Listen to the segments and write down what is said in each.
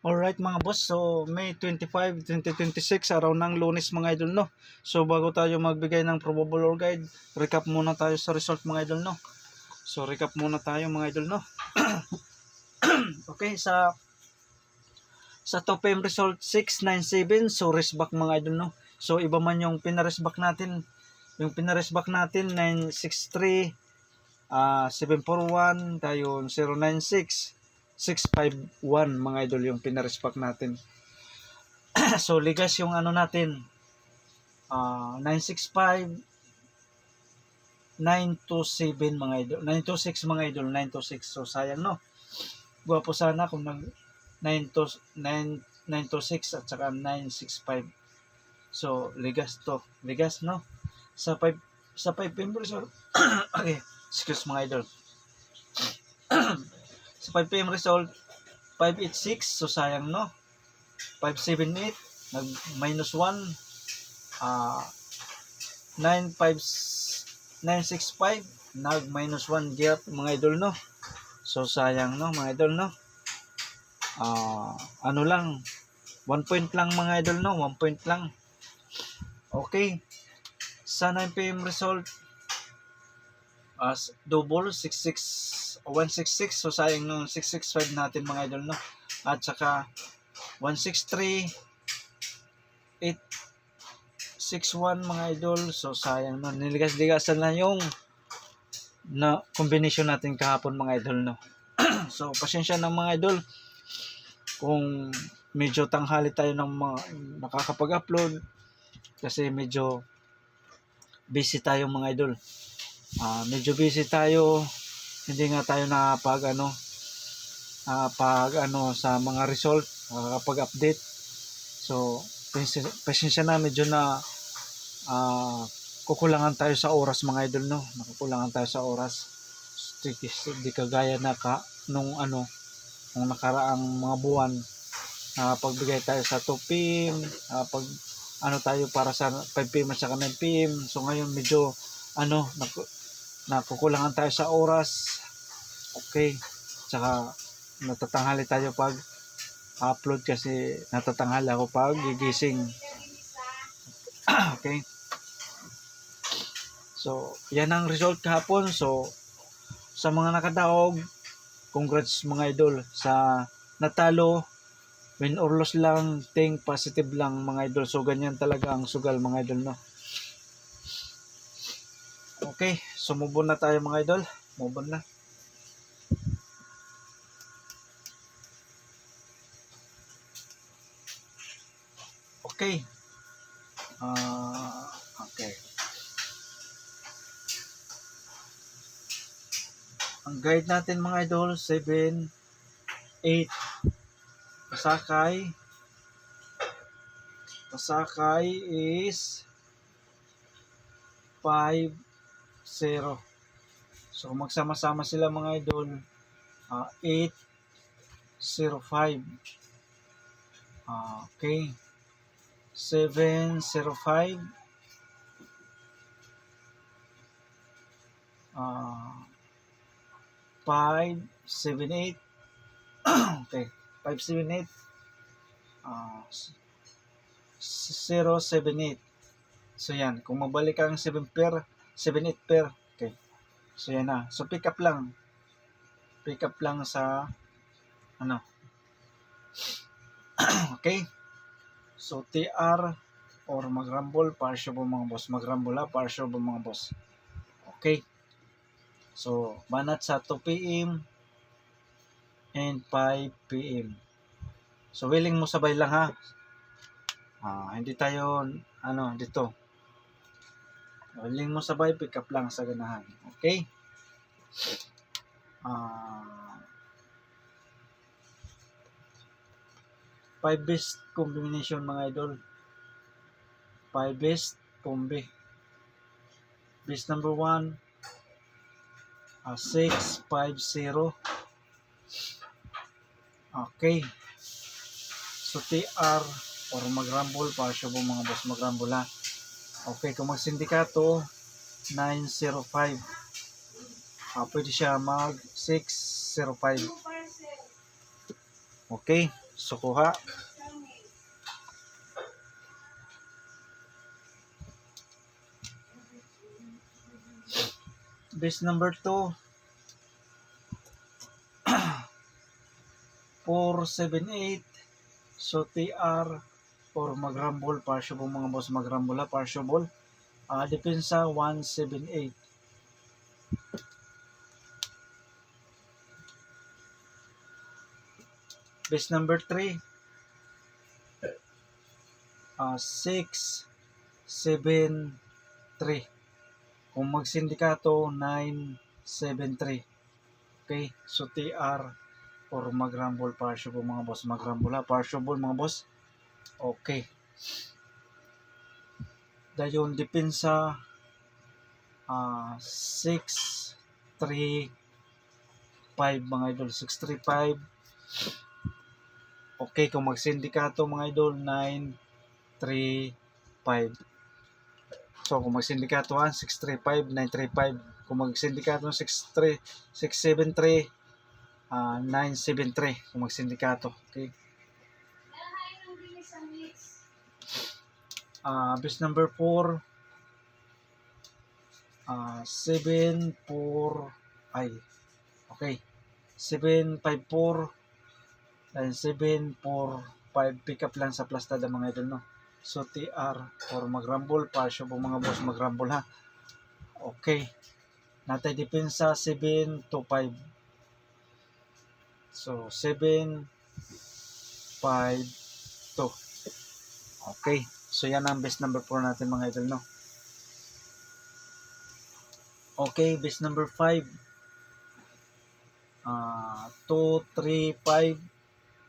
Alright mga boss, so May 25, 2026, araw ng Lunes mga idol no. So bago tayo magbigay ng probable or guide, recap muna tayo sa result mga idol no. So recap muna tayo mga idol no. Okay, sa top M result 697, so resback mga idol no. So iba man yung pinaresback natin. Yung pinaresback natin 963, 741, tayo 096, 651 mga idol yung pinaresback natin. So ligas yung ano natin, 965, 927 mga idol, 926 mga idol, 926. So sayang no. Gwapo sana kung nag 926 at saka 965. So ligas to, ligas no. Sa 5 PM result. Okay, excuse mga idol. Sa 5 PM result 586, so sayang no. 578 nag minus 1, 965 nag minus 1 gap mga idol no. So sayang no mga idol no. Ano lang, 1 point lang mga idol no, 1 point lang. Okay, sa 9 PM result as double 166, so sayang no 665 natin mga idol no. At saka 163, 861 mga idol, so sayang no, niligas-ligasan na yung na combination natin kahapon mga idol no. So pasensya na mga idol kung medyo tanghali tayo ng mga nakakapag-upload kasi medyo busy tayo mga idol. Medyo busy tayo, hindi nga tayo pag sa mga result, kapag-update. So pasensya na, medyo na kukulangan tayo sa oras mga idol no. Nakukulangan tayo sa oras. Di kagaya nung nakaraang mga buwan, pagbigay tayo sa 2 PM, pag tayo para sa 5 PM at saka 9 PM. So ngayon medyo nakukulangan tayo sa oras. Okay, tsaka natatanghali tayo pag upload kasi natatanghali ako pag gigising. Okay, so yan ang result kahapon. So sa mga nakadaog, congrats mga idol. Sa natalo, win or loss lang, think positive lang mga idol. So ganyan talaga ang sugal mga idol no. Okay, so move on na tayo mga idol. Move on na. Okay. Okay. Ang guide natin mga idol 7, 8. Pasakay is 5, 0. So magsama-sama sila mga idol, 8, 0, 5. Okay. 7, 0, 5. 5, 7, 8. Okay. 5, 7, 8. 0, 7, 8. So yan, kung mabalik ang 7 pair, 7, 8 pair. Okay. So yan na. So pick up lang. Pick up lang sa okay. So TR or mag-rumble, partial po mga boss. Mag-rumble partial po mga boss. Okay. So banat sa 2 PM and 5 PM. So willing mo sabay lang ha. Hindi tayo dito. Willing mo sabay, pick up lang sa ganahan. Okay? 5 best combination mga idol. 5 best combi. Best number 1, 6, 5, 0. Okay. So TR or mag-rumble, partial po mga boss, mag-rumble ha. Okay, kung mag-sindikato 905. Pwede siya mag 605. Okay. So, kuha. Base number 2, 478. So, TR or mag-rumble, partial mga boss, mag-rumble ha, partial. Depensa 178. Base number 3, 673. Kung magsindikato, 973. Okay, so TR or mag-rumble, partial mga boss, mag-rumble ha, partial mga boss. Okay. Dayon depensa 635 mga idol, 635. Okay, kung magsindikato mga idol, 935. So kung magsindikato 635, 935. Kung magsindikato 673, 973 kung magsindikato. Okay. Base number 4, 754 and 745. Pick up lang sa plastada mga idol, no? So TR or mag-rumble, partial po mga boss, mag-rumble ha. Okay. Natay depensa 725. So 752. Okay. So yan ang base number 4 natin mga idol, no? Okay, base number 5. 235.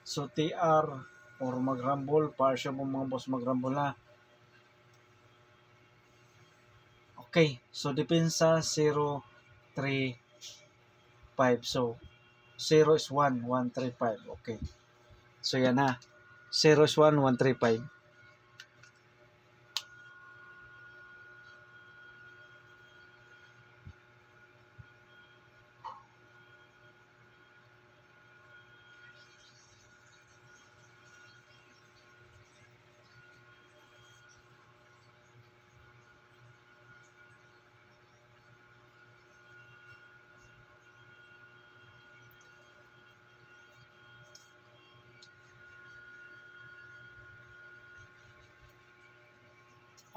So TR or mag-rumble, partial po mga boss, mag-rumble ha. Okay, so depensa 035. So 0 is 1, 135. Okay. So yan na. 0 is 1, 135.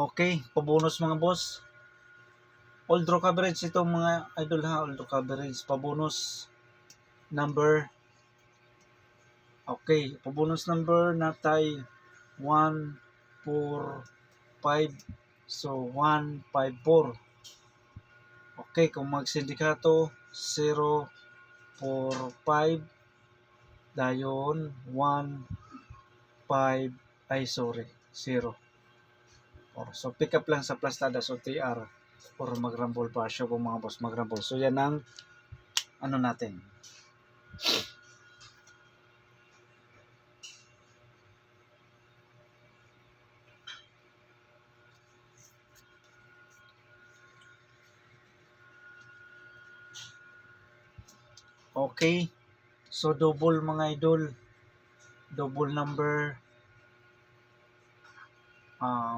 Okay, pabonus mga boss. All draw coverage itong mga idol ha, all draw coverage. Pabonus number. Okay, pabonus number natay 1, 4, 5. So 154. Okay, kung magsindikato 0, 4, 5. Dayon 1, 5. Ay sorry, 0. So pick up lang sa plastada, so TR or mag-rumble partial kung mga boss, mag-rumble. So yan ang ano natin. Okay, so double mga idol, double number,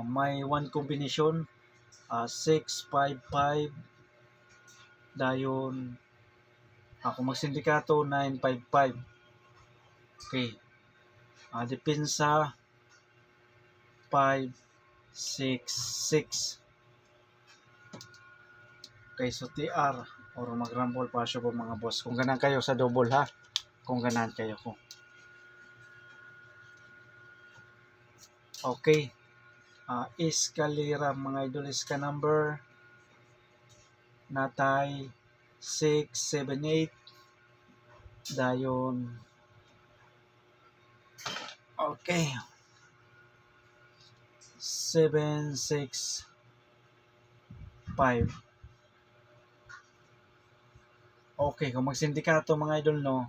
may one combination, 655. Dayon kung magsindikato 955. Okay, depensa 566. Okay, so TR or mag-rumble partial po mga boss. Kung ganan kayo sa double ha, kung ganan kayo ko. Okay, Escalera mga idol, iska number natay 678. Dayon okay, 765. Okay, kung magsindikato mga idol, no,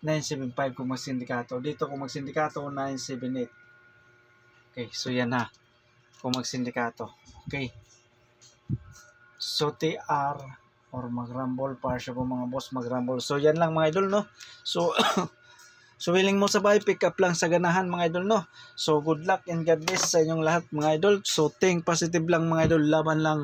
975 kung magsindikato. Dito kung magsindikato 978. Okay, so yan na kung magsindikato. Okay, so TR or mag-rumble para siya po mga boss mag-rumble. So yan lang mga idol, no? So so willing mo sabay, pick up lang sa ganahan mga idol, no? So good luck and God bless sa inyong lahat mga idol. So think positive lang mga idol, laban lang.